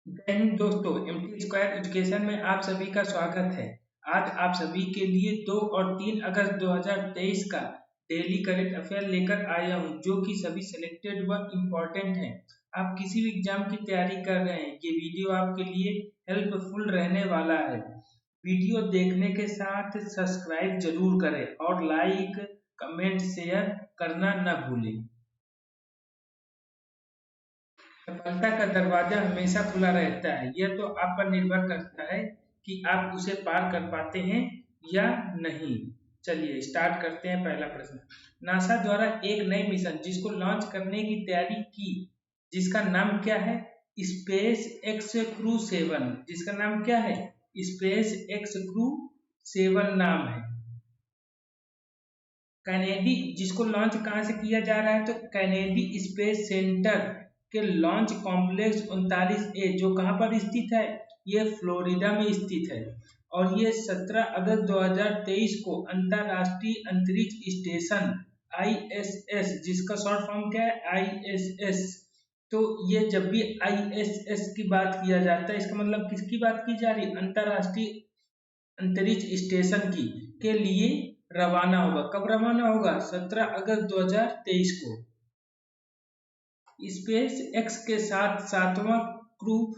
जय हिंद दोस्तों, MT square education में आप सभी का स्वागत है। आज आप सभी के लिए 2 और 3 अगस्त 2023 का डेली करंट अफेयर लेकर आया हूं, जो कि सभी सिलेक्टेड व इम्पोर्टेंट हैं। आप किसी भी एग्जाम की तैयारी कर रहे हैं, ये वीडियो आपके लिए हेल्पफुल रहने वाला है। वीडियो देखने के साथ सब्सक्राइब जरूर करें और लाइक, कमेंट, शेयर करना न भूलें। सफलता का दरवाजा हमेशा खुला रहता है, यह तो आप पर निर्भर करता है कि आप उसे पार कर पाते हैं या नहीं। चलिए स्टार्ट करते हैं। पहला प्रश्न, नासा द्वारा एक नई मिशन जिसको लॉन्च करने की तैयारी की, जिसका नाम क्या है? Space x crew 7। जिसका नाम क्या है? स्पेस एक्स क्रू 7 नाम है। कैनेडी, जिसको लॉन्च कहाँ से किया जा रहा है? तो कैनेडी स्पेस सेंटर के लॉन्च कॉम्प्लेक्स 39A, जो कहाँ पर स्थित है? ये फ्लोरिडा में स्थित है। और ये 17 अगस्त 2023 को अंतरराष्ट्रीय अंतरिक्ष स्टेशन ISS, जिसका शॉर्ट फॉर्म क्या है? ISS। तो ये जब भी ISS की बात किया जाता है, इसका मतलब किसकी बात की जा रही है? अंतरराष्ट्रीय अंतरिक्ष स्टेशन के लिए रवाना होगा। कब रवाना होगा? 17 अगस्त 2023 को। स्पेस एक्स के साथ 7वां क्रू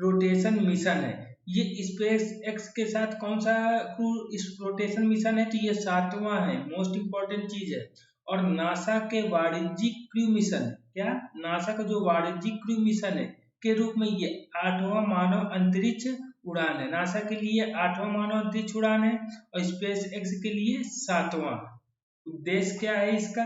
रोटेशन मिशन है। ये स्पेस एक्स के साथ कौन सा क्रू रोटेशन मिशन है? तो ये 7वां है, मोस्ट इंपॉर्टेंट चीज है। और नासा के वाणिज्यिक क्रू मिशन, क्या नासा का जो वाणिज्यिक क्रू मिशन है के रूप में ये 8वां मानव अंतरिक्ष उड़ान है। नासा के लिए 8वां मानव अंतरिक्ष उड़ान है और स्पेस एक्स के लिए 7वां। उद्देश्य क्या है इसका?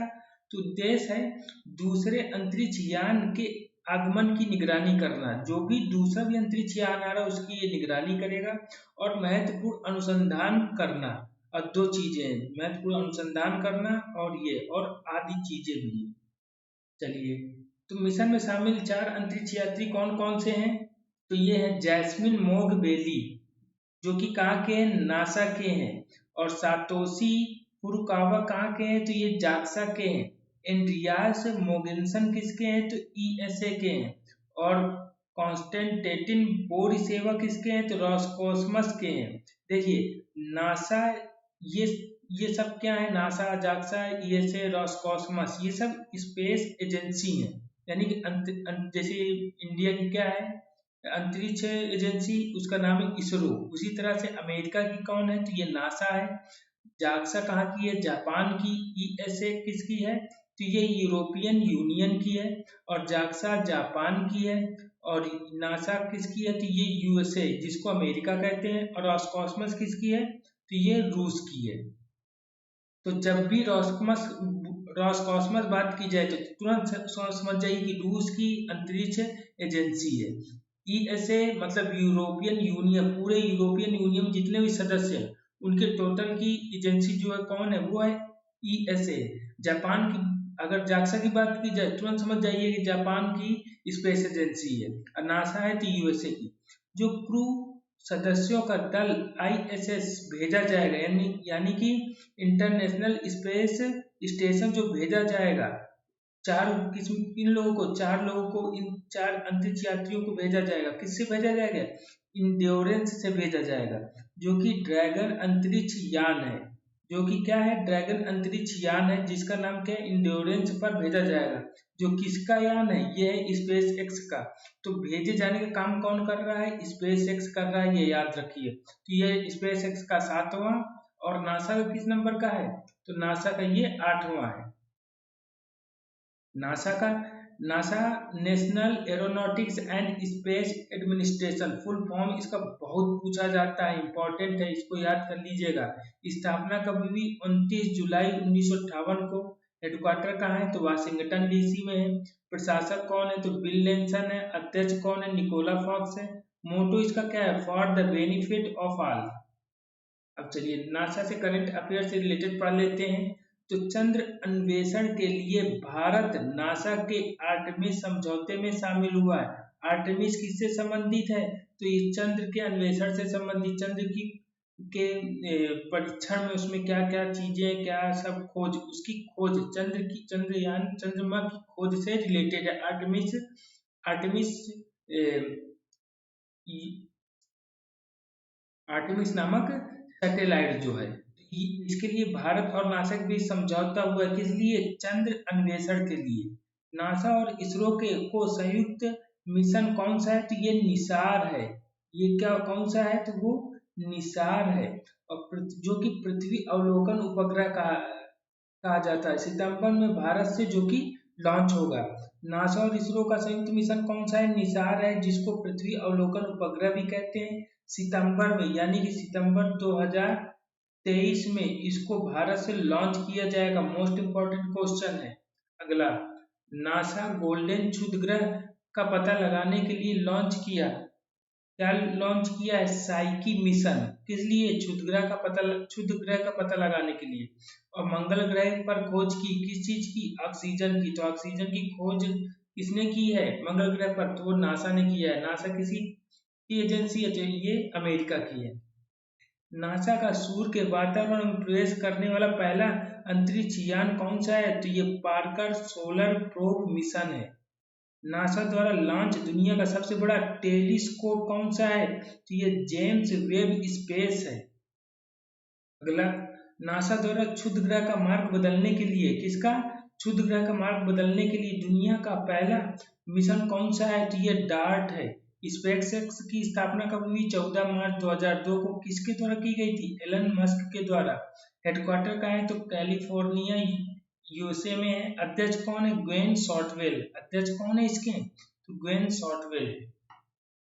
तो उद्देश्य है दूसरे अंतरिक्ष यान के आगमन की निगरानी करना। जो भी दूसरा भी अंतरिक्ष यान आ रहा है उसकी ये निगरानी करेगा और महत्वपूर्ण अनुसंधान करना। और दो चीजें हैं, महत्वपूर्ण अनुसंधान करना और आदि चीजें भी हैं। चलिए, तो मिशन में शामिल 4 अंतरिक्ष यात्री कौन कौन से हैं? तो ये है जैस्मिन मोग बेली, जो कि कहाँ के हैं? नासा के हैं। और सातोशी फुरुकावा कहाँ के हैं? तो ये जाक्सा के हैं। एंड्रियास मोगेनसन किसके हैं? तो ईएसए के हैं। और कॉन्स्टेंटिन बोरिसेवा किसके हैं? तो रॉसकॉस्मस के हैं। देखिए नासा, ये ये सब क्या है? नासा, जाक्सा, ईएसए, रॉसकॉस्मस, ये सब स्पेस एजेंसी हैं। यानी कि जैसे इंडिया की क्या है अंतरिक्ष एजेंसी, उसका नाम है इसरो। उसी तरह से अमेरिका की कौन है? तो ये नासा है। जाक्सा कहाँ की है? जापान की। ईएसए किसकी है? तो ये यूरोपियन यूनियन की है। और जाक्सा जापान की है। और नासा किसकी है? तो ये यूएसए, जिसको अमेरिका कहते हैं। और रॉसकॉस्मस किसकी है? तो ये रूस की है। तो जब भी रॉसकॉस्मस बात की जाए तो तुरंत समझ जाइए कि रूस की अंतरिक्ष एजेंसी है। ईएसए मतलब यूरोपियन यूनियन, पूरे यूरोपियन यूनियन जितने भी सदस्य हैं उनके टोटल की एजेंसी जो है कौन है? वो है ईएसए। जापान की, अगर जाक्सा की बात की जाए तुरंत समझ जाइए कि जापान की स्पेस एजेंसी है। और नासा है तो यूएसए की। जो क्रू सदस्यों का दल आईएसएस भेजा जाएगा, यानी कि इंटरनेशनल स्पेस स्टेशन जो भेजा जाएगा, चार किस्म इन लोगों को, 4 लोगों को, इन 4 अंतरिक्ष यात्रियों को भेजा जाएगा। किससे भेजा जाएगा? इंड्योरेंस से भेजा जाएगा, जो कि ड्रैगन अंतरिक्ष यान है। जो कि क्या है? ड्रैगन अंतरिक्ष यान है, जिसका नाम क्या है? इंड्योरेंस पर भेजा जाएगा। जो किसका यान है? ये है स्पेस एक्स का। तो भेजे जाने का काम कौन कर रहा है? स्पेस एक्स कर रहा है, ये याद रखिए। तो ये स्पेस एक्स का 7वां। और नासा का किस नंबर का है? तो नासा का ये 8वां है। नासा का, NASA national aeronautics and space administration, full form इसका बहुत पूछा जाता है, इंपॉर्टेंट है, इसको याद कर लीजिएगा। स्थापना कब हुई? 29 जुलाई 1958 को। हेडक्वार्टर कहाँ है? तो वाशिंगटन डीसी में है। प्रशासक कौन है? तो बिल लेंसन है। अध्यक्ष कौन है? निकोला फॉक्स है। मोटो इसका क्या है? For the benefit of all. अब चलिए नासा से करंट अफेयर से रिलेटेड पढ़ लेते हैं। तो चंद्र अन्वेषण के लिए भारत नासा के आर्टेमिस समझौते में शामिल हुआ है। आर्टेमिस किससे संबंधित है? तो ये चंद्र के अन्वेषण से संबंधित, चंद्र की के परीक्षण में उसमें क्या क्या चीजें, क्या सब खोज, उसकी खोज, चंद्र की, चंद्रयान, चंद्रमा की खोज से रिलेटेड है। आर्टेमिस, आर्टेमिस आर्टेमिस नामक सैटेलाइट जो है, इसके लिए भारत और नासा के बीच समझौता हुआ है। किस लिए? चंद्र अन्वेषण के लिए। नासा और इसरो के को संयुक्त मिशन कौन सा है? तो ये निसार है। ये क्या कौन सा है? तो वो निसार है। और जो कि पृथ्वी अवलोकन उपग्रह कहा जाता है। सितंबर में भारत से जो कि लॉन्च होगा। नासा और इसरो का संयुक्त मिशन कौन सा है? निसार है, जिसको पृथ्वी अवलोकन उपग्रह भी कहते हैं। सितंबर में, यानी कि सितंबर 2023 में इसको भारत से लॉन्च किया जाएगा। मोस्ट इंपॉर्टेंट क्वेश्चन है अगला। नासा गोल्डन क्षुद्रग्रह का पता लगाने के लिए लॉन्च किया। क्या लॉन्च किया है? Psyche mission. किस लिए? क्षुद्र ग्रह का पता लगाने के लिए। और मंगल ग्रह पर खोज की, किस चीज की? ऑक्सीजन की। तो ऑक्सीजन की खोज किसने की है मंगल ग्रह पर? तो वो नासा ने किया है। नासा किसी की एजेंसी है? तो ये अमेरिका की है। नासा का सूर्य के वातावरण में प्रवेश करने वाला पहला अंतरिक्ष यान कौन सा है? तो ये पार्कर सोलर प्रोब मिशन है। नासा द्वारा लॉन्च दुनिया का सबसे बड़ा टेलीस्कोप कौन सा है? तो ये जेम्स वेब स्पेस है। अगला, नासा द्वारा क्षुद्र ग्रह का मार्ग बदलने के लिए, किसका? क्षुद्र ग्रह का मार्ग बदलने के लिए दुनिया का पहला मिशन कौन सा है? तो ये डार्ट है। स्पेसएक्स की स्थापना कब हुई? 14 मार्च 2002 को। किसके द्वारा की गई थी? एलन मस्क के द्वारा। हेडक्वार्टर कहाँ है? तो कैलिफोर्निया यूएसए में है। अध्यक्ष कौन है? ग्वेन शॉर्टवेल। अध्यक्ष कौन है इसके? तो ग्वेन शॉर्टवेल।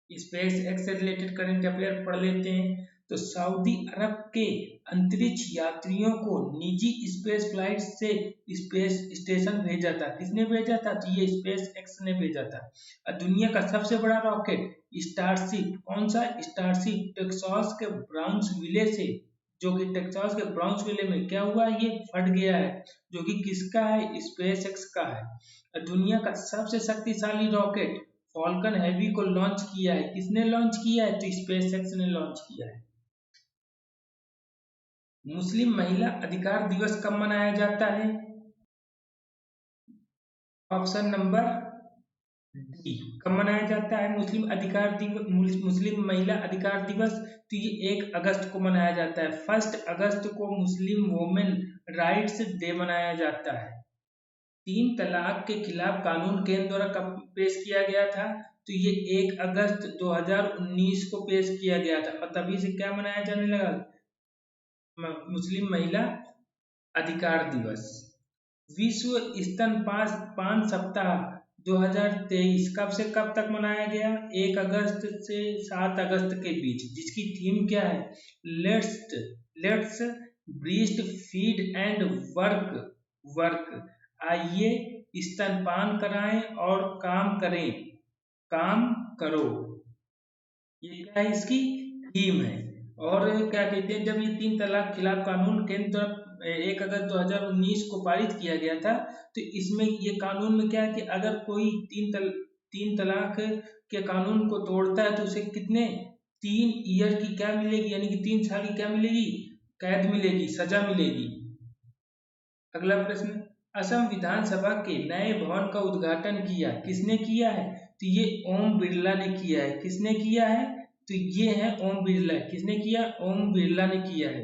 स्पेस एक्स से रिलेटेड करंट अफेयर पढ़ लेते हैं। तो सऊदी अरब के अंतरिक्ष यात्रियों को निजी स्पेस फ्लाइट से स्पेस स्टेशन भेजा था। किसने भेजा था? तो ये स्पेस एक्स ने भेजा था। और दुनिया का सबसे बड़ा रॉकेट स्टारशिप कौन सा? स्टारशिप टेक्सास के ब्राउन्सविले से, जो कि टेक्सास के ब्राउन्सविले में क्या हुआ? ये फट गया है, जो कि किसका है? स्पेस एक्स का है। और दुनिया का सबसे शक्तिशाली रॉकेट फॉल्कन हैवी को लॉन्च किया है। किसने लॉन्च किया है? तो स्पेसएक्स ने लॉन्च किया है। मुस्लिम महिला अधिकार दिवस कब मनाया जाता है? Option number D. कब मनाया जाता है मुस्लिम महिला अधिकार दिवस? तो ये 1 अगस्त को मनाया जाता है। 1 अगस्त को मुस्लिम वुमेन राइट्स डे मनाया जाता है। 3 तलाक के खिलाफ कानून केंद्र द्वारा कब पेश किया गया था? तो ये 1 अगस्त 2019 को पेश किया गया था। और तभी से क्या मनाया जाने लगा? मुस्लिम महिला अधिकार दिवस। विश्व स्तनपान सप्ताह 2023 कब से कब तक मनाया गया? 1 अगस्त से 7 अगस्त के बीच। जिसकी थीम क्या है? Let's breast feed and work. आइए स्तनपान कराएं और काम करें, काम करो। ये क्या है? इसकी थीम है। और क्या कहते हैं, जब ये 3 तलाक खिलाफ कानून केंद्र 1 अगस्त 2019 को पारित किया गया था, तो इसमें ये कानून में क्या है कि अगर कोई तीन तलाक के कानून को तोड़ता है तो उसे कितने 3 ईयर की क्या मिलेगी, यानी कि 3 साल की क्या मिलेगी? कैद मिलेगी, सजा मिलेगी। अगला प्रश्न, असम विधानसभा के नए भवन का उद्घाटन किया, किसने किया है? तो ये ओम बिरला ने किया है। किसने किया है? तो ये है ओम बिरला। किसने किया? ओम बिरला ने किया है।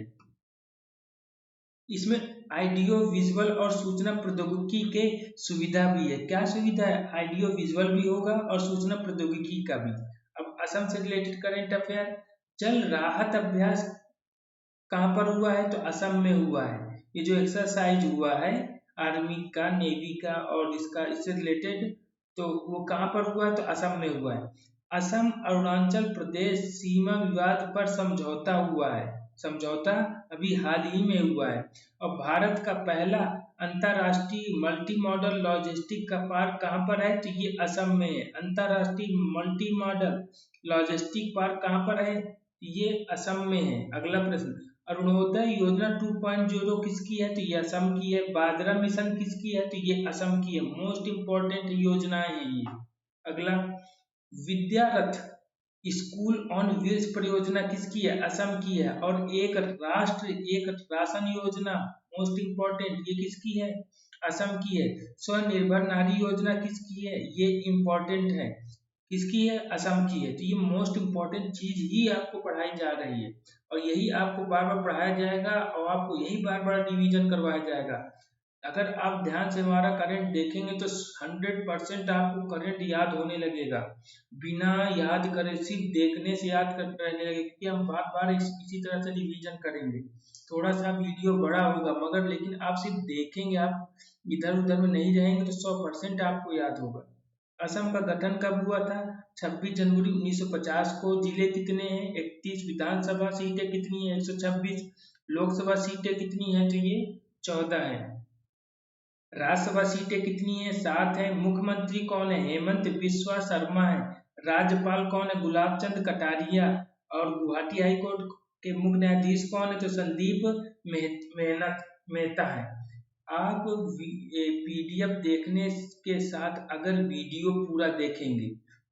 इसमें ऑडियो विजुअल और सूचना प्रौद्योगिकी के सुविधा भी है। क्या सुविधा है? ऑडियो विजुअल भी होगा और सूचना प्रौद्योगिकी का भी। अब असम से रिलेटेड करंट अफेयर, जल राहत अभ्यास कहाँ पर हुआ है? तो असम में हुआ है। ये जो एक्सरसाइज हुआ है आर्मी का, नेवी का और इससे रिलेटेड, तो वो कहाँ पर हुआ है? तो असम में हुआ है। असम अरुणाचल प्रदेश सीमा विवाद पर समझौता हुआ है। समझौता अभी हाल ही में हुआ है। और भारत का पहला अंतरराष्ट्रीय मल्टी मॉडल लॉजिस्टिक का पार्क कहाँ पर है? तो ये असम में है। अंतरराष्ट्रीय मल्टी मॉडल लॉजिस्टिक पार्क कहाँ पर है? ये असम में है। अगला प्रश्न, अरुणोदय योजना 2.0 किसकी है? तो ये असम की है। बाजरा मिशन किसकी है? तो ये असम की है। मोस्ट इंपॉर्टेंट योजनाएं हैं ये। अगला, विद्यारथ स्कूल ऑन व्हील्स परियोजना किसकी है? असम की है। और एक राष्ट्र एक राशन योजना, मोस्ट इंपॉर्टेंट, ये किसकी है? असम की है। स्वनिर्भर नारी योजना किसकी है? ये इंपॉर्टेंट है। किसकी है? असम की है। तो ये मोस्ट इम्पोर्टेंट चीज ही आपको पढ़ाई जा रही है और यही आपको बार बार पढ़ाया जाएगा और आपको यही बार बार रिवीजन करवाया जाएगा। अगर आप ध्यान से हमारा करंट देखेंगे तो 100% आपको करंट याद होने लगेगा, बिना याद करे सिर्फ देखने से याद कर रहने लगेगा, क्योंकि हम बार बार इसी तरह से रिवीजन करेंगे। थोड़ा सा वीडियो बड़ा होगा मगर लेकिन आप सिर्फ देखेंगे, आप इधर उधर में नहीं रहेंगे तो 100% आपको याद होगा। असम का गठन कब हुआ था? 26 जनवरी 1950 को। जिले कितने हैं? 31। विधानसभा सीटें कितनी है? 126। लोकसभा सीटें कितनी है? तो ये 14 है। राज्यसभा सीटें कितनी है? 7 है। मुख्यमंत्री कौन है? हेमंत बिस्वा शर्मा है। राज्यपाल कौन है? गुलाब चंद कटारिया। और गुवाहाटी हाईकोर्ट के मुख्य न्यायाधीश कौन है? तो संदीप मेहता है। आप पीडीएफ देखने के साथ अगर वीडियो पूरा देखेंगे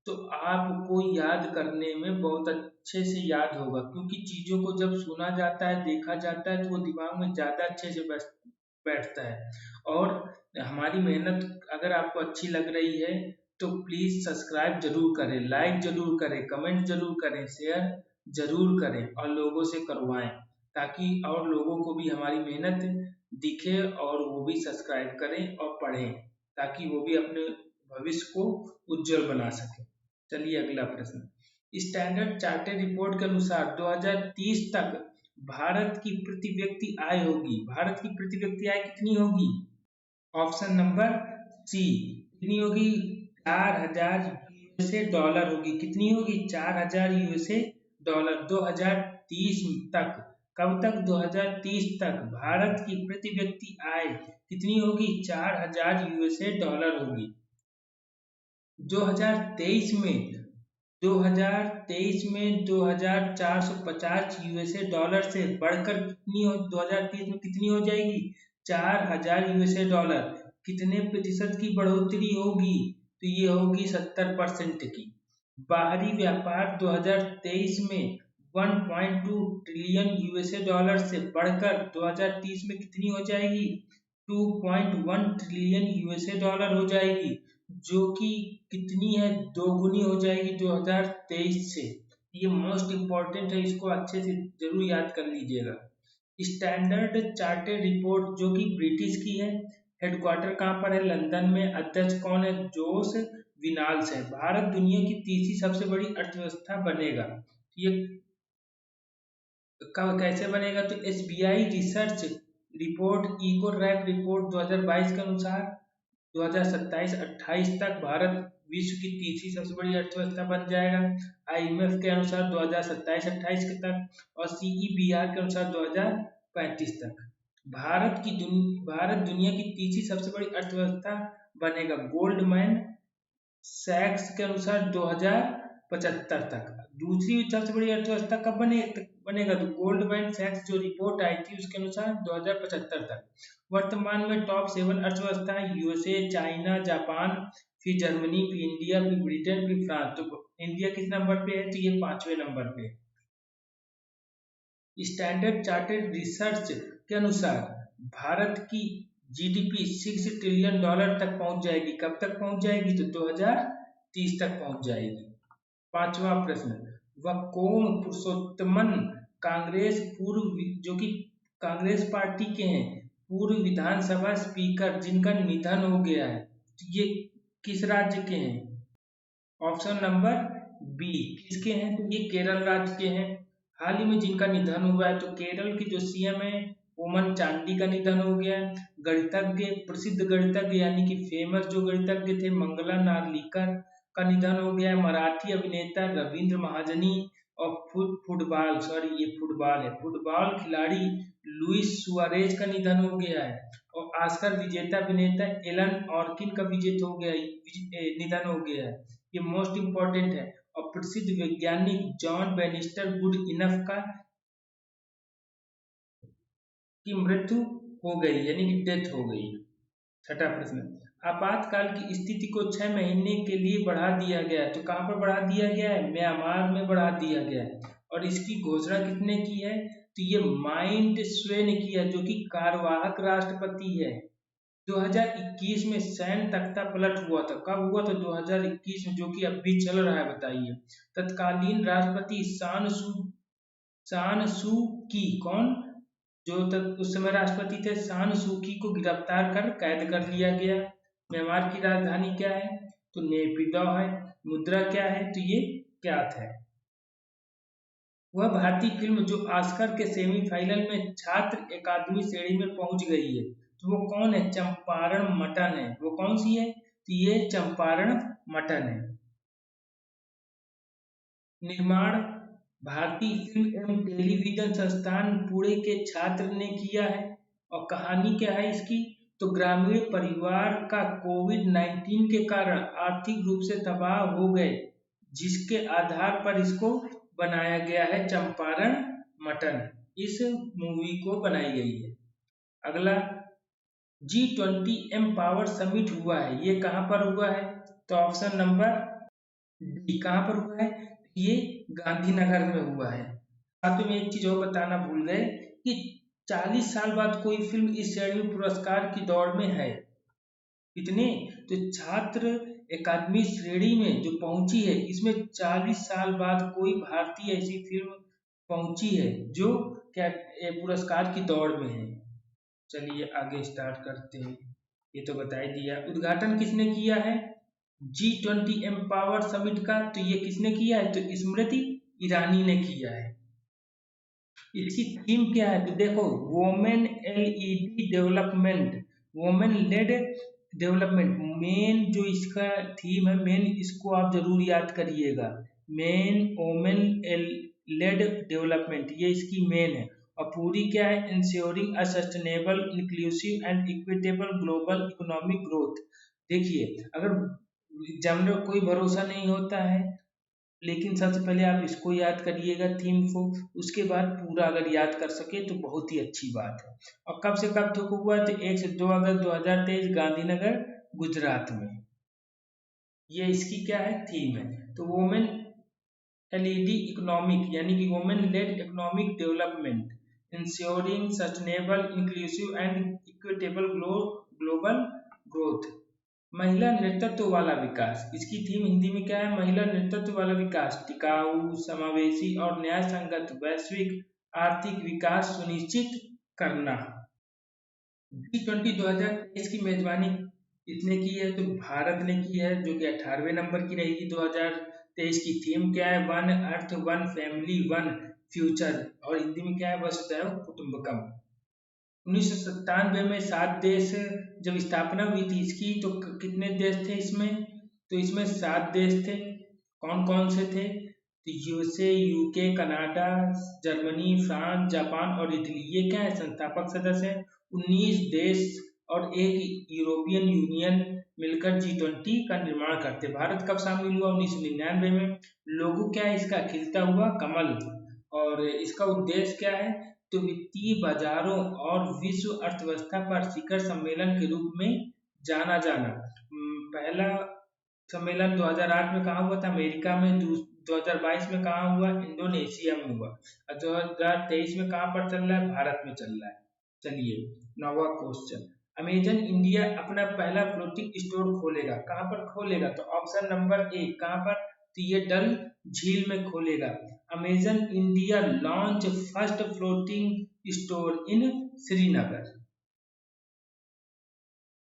तो आपको याद करने में बहुत अच्छे से याद होगा, क्योंकि चीजों को जब सुना जाता है, देखा जाता है तो वो दिमाग में ज्यादा अच्छे से बैठता है। और हमारी मेहनत अगर आपको अच्छी लग रही है तो प्लीज सब्सक्राइब जरूर करें, लाइक जरूर करें, कमेंट जरूर करें, शेयर जरूर करें और लोगों से करवाएं, ताकि और लोगों को भी हमारी मेहनत दिखे और वो भी सब्सक्राइब करें और पढ़ें, ताकि वो भी अपने भविष्य को उज्जवल बना सके। चलिए अगला प्रश्न। स्टैंडर्ड चार्टर्ड रिपोर्ट के अनुसार 2030 तक भारत की प्रति व्यक्ति आय होगी। भारत की प्रति व्यक्ति आय कितनी होगी? Option number C. कितनी होगी? 4000 यूएसए डॉलर होगी। कितनी होगी? 4000 यूएसए डॉलर 2030 तक। कब तक? 2030 तक भारत की प्रति व्यक्ति आय कितनी होगी? 4000 यूएसए डॉलर होगी। 2023 में 2450 यूएसए डॉलर से बढ़कर कितनी हो 2030 में कितनी हो जाएगी? 4000 यूएसए डॉलर। कितने प्रतिशत की बढ़ोतरी होगी? तो ये होगी 70% की। बाहरी व्यापार 2023 में 1.2 ट्रिलियन यूएसए डॉलर से बढ़कर 2030 में कितनी हो जाएगी? 2.1 ट्रिलियन यूएसए डॉलर हो जाएगी, जो कि कितनी है? दोगुनी हो जाएगी 2023 से। ये मोस्ट इम्पॉर्टेंट है, इसको अच्छे से जरूर याद कर लीजिएगा। स्टैंडर्ड चार्टर्ड रिपोर्ट जो कि ब्रिटिश की है, हेडक्वार्टर कहाँ पर है? लंदन में। अध्यक्ष कौन है? जोस विनाल्स है। भारत दुनिया की तीसरी सबसे बड़ी अर्थव्यवस्था बनेगा। ये कब कैसे बनेगा? तो SBI research report Ecowrap report 2022 के अनुसार 2027-28 तक भारत विश्व की तीसरी सबसे बड़ी अर्थव्यवस्था बन जाएगा। आईएमएफ के अनुसार 2027-28 के तक और सीईबीआर के अनुसार 2035 तक भारत दुनिया की तीसरी सबसे बड़ी अर्थव्यवस्था बनेगा। गोल्डमैन सैक्स के अनुसार 2075 तक। दूसरी सबसे बड़ी अर्थव्यवस्था कब बनेगा? तो गोल्डमैन सैक्स जो रिपोर्ट आई थी उसके अनुसार 2075 तक। वर्तमान में टॉप 7 अर्थव्यवस्था है यूएसए, चाइना, जापान, फिर जर्मनी, फिर इंडिया, फिर ब्रिटेन, फिर फ्रांस। तो इंडिया किस नंबर पे है? तो ये 5वें नंबर पे है। स्टैंडर्ड चार्टर्ड रिसर्च के अनुसार भारत की जीडीपी 6 ट्रिलियन डॉलर तक पहुंच जाएगी। कब तक पहुंच जाएगी? तो 2030 तक पहुंच जाएगी। 5वां प्रश्न। वकोम पुरुषोत्तमन कांग्रेस जो कि कांग्रेस पार्टी के हैं, पूर्व विधानसभा स्पीकर जिनका निधन हो गया है, ये किस राज्य के हैं? Option number B. किसके हैं? तो ये केरल राज्य के हैं। हाल ही में जिनका निधन हुआ है, तो केरल की जो सीएम है ओमन चांडी का निधन हो गया है। गणितज्ञ, प्रसिद्ध गणितज्ञ यानी कि फेमस जो गणितज्ञ थे मंगला नार्लिकर का निधन हो गया है। मराठी अभिनेता रविंद्र महाजनी और फुटबॉल खिलाड़ी लुइस सुआरेज का निधन हो गया है। और ऑस्कर विजेता अभिनेता एलन ऑर्किन का निधन हो गया है। ये मोस्ट इम्पोर्टेंट है। और प्रसिद्ध वैज्ञानिक जॉन बेनिस्टर गुड इनफ की मृत्यु हो गई, यानी कि डेथ हो गई। 6वां प्रश्न। आपातकाल की स्थिति को 6 महीने के लिए बढ़ा दिया गया है। तो कहाँ पर बढ़ा दिया गया है? म्यांमार में बढ़ा दिया गया है। और इसकी घोषणा किसने की है? तो ये माइंट स्वे ने किया, जो कि कार्यवाहक राष्ट्रपति है। 2021 में सैन्य तख्ता पलट हुआ था। कब हुआ था? 2021 में, जो कि अब भी चल रहा है। बताइए। तत्कालीन राष्ट्रपति सान सू की, कौन? उस समय राष्ट्रपति थे, सान सू की को गिरफ्तार कर कैद कर लिया गया। म्यांमार की राजधानी क्या है? तो नेपिडॉ है। मुद्रा क्या है? तो ये क्यात है। वह भारतीय फिल्म जो ऑस्कर के सेमीफाइनल में छात्र अकादमी श्रेणी में पहुंच गई है, तो वो कौन है? चंपारण मटन है। वो कौन सी है? तो ये चंपारण मटन है। निर्माण भारतीय फिल्म एवं टेलीविजन संस्थान पुणे के छात्र ने किया है। और कहानी क्या है इसकी? तो ग्रामीण परिवार का कोविड-19 के कारण आर्थिक रूप से तबाह हो गए, जिसके आधार पर इसको बनाया गया है चंपारण मटन। इस मूवी को बनाई गई है। अगला, G20 एम्पावर समिट हुआ है। ये कहाँ पर हुआ है? तो ऑप्शन नंबर डी। कहाँ पर हुआ है? ये गांधीनगर में हुआ है। साथ में एक चीज और बताना भूल गए कि 40 साल बाद कोई फिल्म इस श्रेणी में पुरस्कार की दौड़ में है। कितने? तो छात्र अकादमी श्रेणी में जो पहुंची है, इसमें 40 साल बाद कोई भारतीय ऐसी फिल्म पहुंची है जो क्या पुरस्कार की दौड़ में है। चलिए आगे स्टार्ट करते हैं। ये तो बता ही दिया। उद्घाटन किसने किया है G20 एम्पावर समिट का? तो ये किसने किया है? तो स्मृति ईरानी ने किया है। इसकी थीम क्या है? तो देखो, women LED development, women lead development, main जो इसका थीम है, मेन इसको आप जरूर याद करिएगा। मेन वोमेन लेड डेवलपमेंट, ये इसकी मेन है। और पूरी क्या है? Ensuring a sustainable inclusive and equitable global economic growth. देखिए, अगर एग्जामिनर कोई भरोसा नहीं होता है, लेकिन सबसे पहले आप इसको याद करिएगा थीम को, उसके बाद पूरा अगर याद कर सके तो बहुत ही अच्छी बात है। और कब से कब तक हुआ? तो 1 से 2 अगस्त 2023 गांधीनगर गुजरात में। ये इसकी क्या है? थीम है। तो वोमेन एलईडी इकोनॉमिक, यानी कि women led economic development, ensuring sustainable inclusive and equitable global growth. महिला नेतृत्व वाला विकास, इसकी थीम हिंदी में क्या है? महिला नेतृत्व वाला विकास, टिकाऊ, समावेशी और न्याय संगत वैश्विक आर्थिक विकास सुनिश्चित करना। G20 2023 की मेजबानी किसने की है? तो भारत ने की है, जो कि 18वें नंबर की रहेगी। 2023 की थीम क्या है? One earth, one family, one future. और हिंदी में क्या है? वसुधैव कुटुंबकम। 1997 में 7 देश जब स्थापना हुई थी इसकी, तो कितने देश थे इसमें? तो इसमें 7 देश थे। कौन कौन से थे? तो USA, UK, Canada, Germany, France, Japan और इटली, ये क्या है? संस्थापक सदस्य हैं। 19 देश और एक यूरोपियन यूनियन मिलकर G20 का निर्माण करते। भारत कब शामिल हुआ? 1999 में। लोगो क्या है इसका? खिलता हुआ कमल। और इसका उद्देश्य क्या है? तो वित्तीय बाजारों और विश्व अर्थव्यवस्था पर शिखर सम्मेलन के रूप में जाना जाना। पहला सम्मेलन 2008 में कहाँ हुआ था? अमेरिका में। 2022 में कहाँ हुआ? इंडोनेशिया में हुआ। और 2023 में कहाँ पर चल रहा है? भारत में चल रहा है। चलिए, नौवां क्वेश्चन। अमेजन इंडिया अपना पहला फ्लोटिंग स्टोर खोलेगा। कहाँ पर खोलेगा? तो ऑप्शन नंबर ए। कहाँ पर? तो ये डल झील में खोलेगा। Amazon India launch first floating store in Srinagar.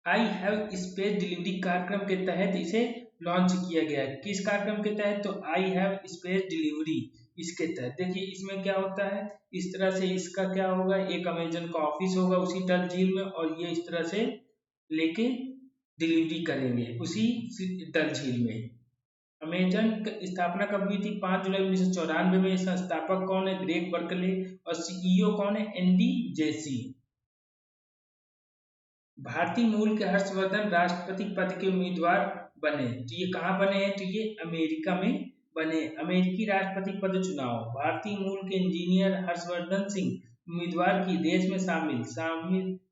I have space delivery कार्यक्रम के तहत इसे लॉन्च किया गया है। किस कार्यक्रम के तहत? तो आई हैव स्पेस डिलीवरी, इसके तहत। देखिए इसमें क्या होता है, इस तरह से इसका क्या होगा, एक अमेजन का ऑफिस होगा उसी डल झील में, और ये इस तरह से लेके डिलीवरी करेंगे उसी डल झील में। अमेजन की स्थापना कब हुई थी? 5 जुलाई 1994 में। संस्थापक कौन है? Greg Berkeley. और सीईओ कौन है? Andy Jassy. भारतीय मूल के हर्षवर्धन राष्ट्रपति पद के उम्मीदवार बने। तो ये कहाँ बने हैं? तो ये अमेरिका में बने। अमेरिकी राष्ट्रपति पद चुनाव, भारतीय मूल के इंजीनियर हर्षवर्धन सिंह उम्मीदवार की रेस में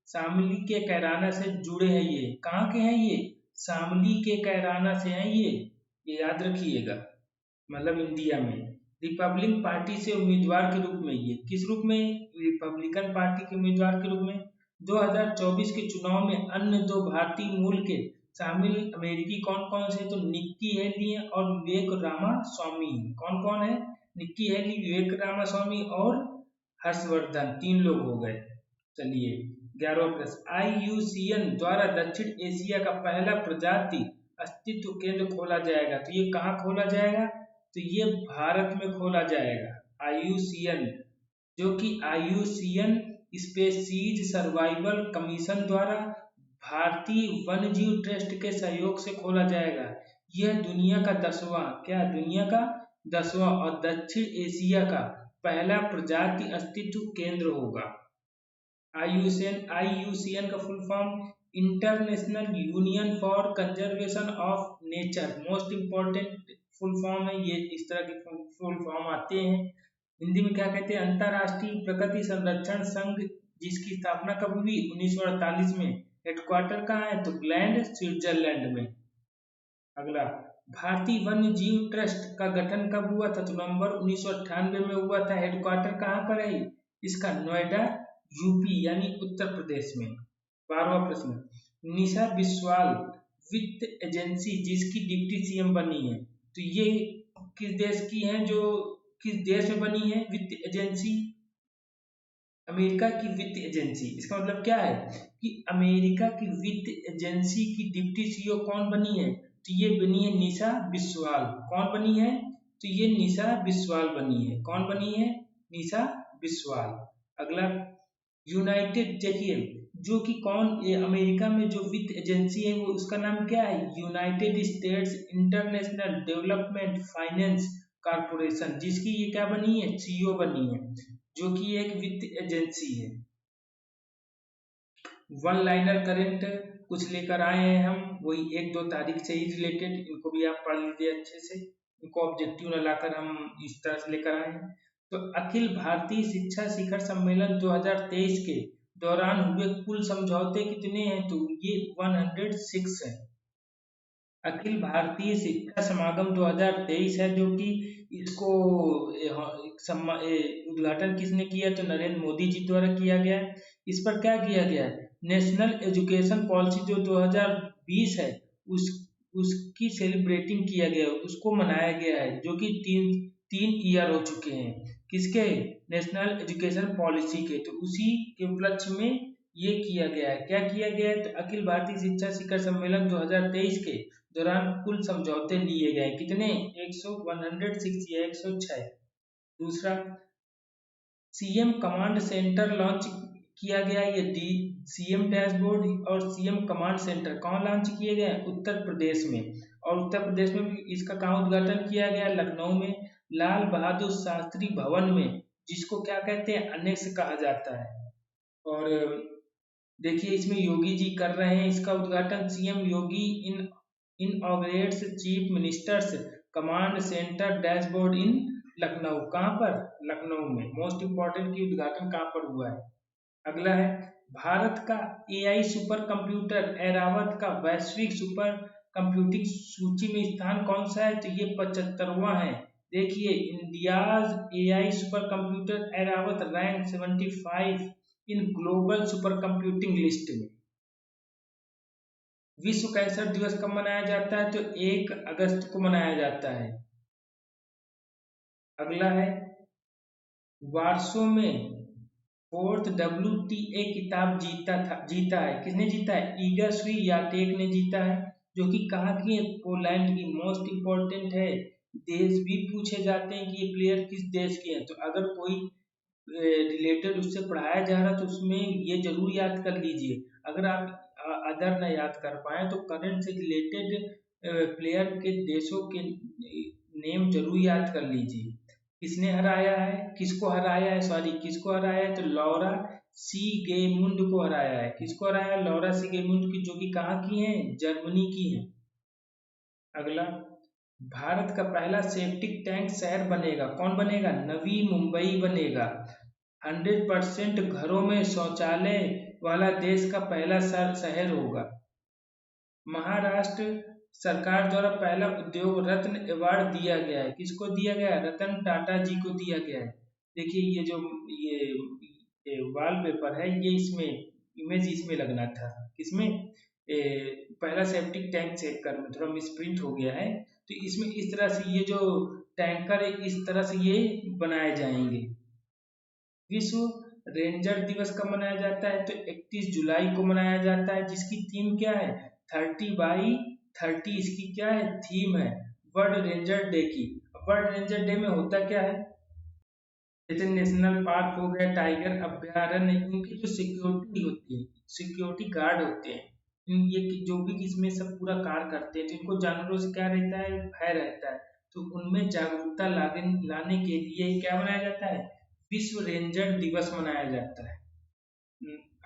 शामिली के कैराना से जुड़े हैं। ये कहाँ के हैं? ये शामली के कैराना से हैं। ये याद रखिएगा, मतलब इंडिया में। रिपब्लिक पार्टी से उम्मीदवार के रूप में, ये किस रूप में? रिपब्लिकन पार्टी के उम्मीदवार के रूप में। 2024 के चुनाव में अन्य दो भारतीय मूल के शामिल अमेरिकी कौन कौन से, तो निक्की हेली है और विवेक रामास्वामी। कौन कौन है? निक्की हेली, विवेक रामास्वामी और हर्षवर्धन, 3 लोग हो गए। चलिए 11वां प्रश्न, IUCN द्वारा दक्षिण एशिया का पहला प्रजाति अस्तित्व केंद्र खोला जाएगा, तो ये कहाँ खोला जाएगा? तो ये भारत में खोला जाएगा। IUCN, जो कि IUCN स्पेसीज सर्वाइवल कमीशन द्वारा भारतीय वन्यजीव ट्रस्ट के सहयोग से खोला जाएगा। यह दुनिया का 10वां, क्या दुनिया का 10वां और दक्षिण एशिया का पहला प्रजाति अस्तित्व केंद्र होगा। IUCN का full form international union for conservation of nature, most important full form है ये। इस तरह के फुल फॉर्म आते हैं। हिंदी में क्या कहते हैं? अंतर्राष्ट्रीय प्रकृति संरक्षण संघ, जिसकी स्थापना कब हुई? 1948 में। हेडक्वार्टर कहाँ है? तो ग्लैंड, स्विट्जरलैंड में। अगला, भारतीय वन्य जीव ट्रस्ट का गठन कब हुआ था? तो नवंबर 1998 में हुआ था। हेडक्वार्टर कहाँ पर है इसका? नोएडा, यूपी यानी उत्तर प्रदेश में। 12वां प्रश्न, निशा बिस्वाल वित्त एजेंसी जिसकी डिप्टी सीएम बनी है, तो ये किस देश की है? जो किस देश में बनी है वित्त एजेंसी? अमेरिका की वित्त एजेंसी। इसका मतलब क्या है कि अमेरिका की वित्त एजेंसी की डिप्टी सीईओ कौन बनी है? तो ये बनी है निशा बिस्वाल। कौन बनी है? तो ये निशा बिस्वाल बनी है। कौन बनी है? निशा बिस्वाल। अगला, यूनाइटेड, देखिए जो कि कौन, ये अमेरिका में जो वित्त एजेंसी है वो उसका नाम क्या है? United states international development finance corporation, जिसकी ये क्या बनी है? सीईओ बनी है, जो कि एक वित्त एजेंसी है। वन लाइनर करंट कुछ लेकर आए हैं हम, वही 1-2 तारीख से ही रिलेटेड, इनको भी आप पढ़ लीजिए अच्छे से। इनको ऑब्जेक्टिव न लाकर हम इस तरह से लेकर आए हैं। तो अखिल भारतीय शिक्षा शिखर सम्मेलन 2023 के दौरान हुए कुल समझौते कितने हैं? तो ये 106 है। अखिल भारतीय शिक्षा समागम 2023 है, जो कि इसको उद्घाटन किसने किया? तो नरेंद्र मोदी जी द्वारा किया गया है। इस पर क्या किया गया है? नेशनल एजुकेशन पॉलिसी जो 2020 है उसकी सेलिब्रेटिंग किया गया है, उसको मनाया गया है, जो कि तीन ईयर हो चुके हैं। किसके? नेशनल एजुकेशन पॉलिसी के। तो उसी के उपलक्ष्य में ये किया गया है। क्या किया गया है? तो अखिल भारतीय शिक्षा शिखर सम्मेलन 2023 के दौरान कुल समझौते लिए गए। कितने? 106 या 106। दूसरा, सीएम कमांड सेंटर लॉन्च किया गया। ये सीएम डैशबोर्ड और सीएम कमांड सेंटर कहाँ लॉन्च किए गए? उत्तर प्रदेश में। और उत्तर प्रदेश में भी इसका कहाँ उद्घाटन किया गया? लखनऊ में, लाल बहादुर शास्त्री भवन में, जिसको क्या कहते हैं? अनेक्स कहा जाता है। और देखिए इसमें योगी जी कर रहे हैं इसका उद्घाटन। CM Yogi inaugurates chief ministers command centre dashboard in Lucknow. कहाँ पर? लखनऊ में। मोस्ट इंपॉर्टेंट की उद्घाटन कहाँ पर हुआ है? अगला है, भारत का एआई सुपर कंप्यूटर ऐरावत का वैश्विक सुपर कंप्यूटिंग सूची में स्थान कौन सा है? तो ये 75वां है। देखिए, India's AI super computer Airavat rank 75 in global super computing list में। विश्व कैंसर दिवस कब मनाया जाता है? तो 1 अगस्त को मनाया जाता है। अगला है, वार्सो में 4th WTA किताब जीता है। किसने जीता है? ईगा स्वीयातेक ने जीता है, जो कि कहाँ की है? पोलैंड की। मोस्ट इम्पोर्टेंट है, देश भी पूछे जाते हैं कि ये प्लेयर किस देश के हैं। तो अगर कोई रिलेटेड उससे पढ़ाया जा रहा है तो उसमें ये जरूर याद कर लीजिए। अगर आप अदर न याद कर पाए तो करंट से रिलेटेड प्लेयर के देशों के नेम जरूर याद कर लीजिए। किसने हराया है? किसको हराया है? सॉरी, किसको हराया है? तो लॉरा सीगेमुंड को हराया है। किसको हराया है? लॉरा सीगेमुंड की, जो कि कहाँ की है? जर्मनी की है। अगला, भारत का पहला सेप्टिक टैंक शहर बनेगा। कौन बनेगा? नवी मुंबई बनेगा। 100% घरों में शौचालय वाला देश का पहला शहर होगा। महाराष्ट्र सरकार द्वारा पहला उद्योग रत्न अवार्ड दिया गया है। किसको दिया गया है? रतन टाटा जी को दिया गया है। देखिए ये जो ये वॉलपेपर है, ये इसमें इमेज इसमें लगना था, किसमें, पहला सेप्टिक टैंक चेक कर में थोड़ा मिसप्रिंट हो गया है। तो इसमें इस तरह से ये जो टैंकर है इस तरह से ये बनाए जाएंगे। विश्व रेंजर दिवस कब मनाया जाता है? तो 31 जुलाई को मनाया जाता है, जिसकी थीम क्या है? 30/30 इसकी क्या है? थीम है वर्ल्ड रेंजर डे की। वर्ल्ड रेंजर डे में होता क्या है? जैसे नेशनल पार्क हो गया, टाइगर अभ्यारण्य, इनकी जो सिक्योरिटी होती है, सिक्योरिटी गार्ड होते हैं, ये जो भी इसमें सब पूरा कार्य करते हैं, तो इनको जानवरों से क्या रहता है? भय रहता है। तो उनमें जागरूकता लाने के लिए क्या मनाया जाता है? विश्व रेंजर दिवस मनाया जाता है।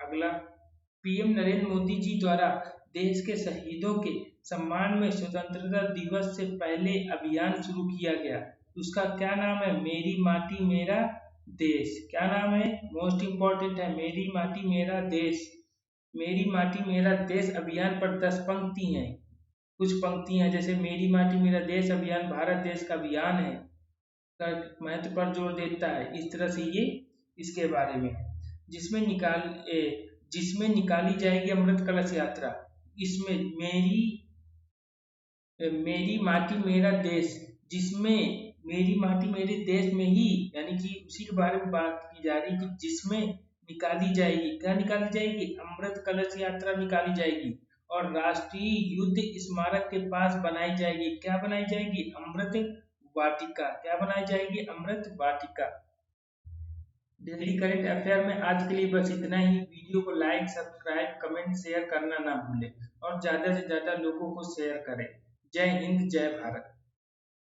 अगला, पीएम नरेंद्र मोदी जी द्वारा देश के शहीदों के सम्मान में स्वतंत्रता दिवस से पहले अभियान शुरू किया गया। उसका क्या नाम है? मेरी माटी मेरा देश। क्या नाम है? मोस्ट इंपॉर्टेंट है, मेरी माटी मेरा देश। मेरी माटी मेरा देश अभियान पर 10 पंक्ति हैं। कुछ पंक्तियां जैसे मेरी माटी मेरा देश अभियान भारत देश का अभियान है, का महत्व पर जोर देता है। इस तरह से ये इसके बारे में, जिसमें निकाली जाएगी अमृत कलश यात्रा। इसमें मेरी माटी मेरा देश, जिसमें मेरी माटी मेरे देश में ही, यानी कि उसी के बारे में बात की जा रही कि जिसमें निकाली जाएगी, क्या निकाली जाएगी? अमृत कलश यात्रा निकाली जाएगी और राष्ट्रीय युद्ध स्मारक के पास बनाई जाएगी। क्या बनाई जाएगी? अमृत वाटिका। क्या बनाई जाएगी? Amrit Vatika. Daily current affair में आज के लिए बस इतना ही। वीडियो को लाइक, सब्सक्राइब, कमेंट, शेयर करना ना भूलें और ज़्यादा से ज़्यादा लोगों को शेयर करें। जय हिंद, जय भारत।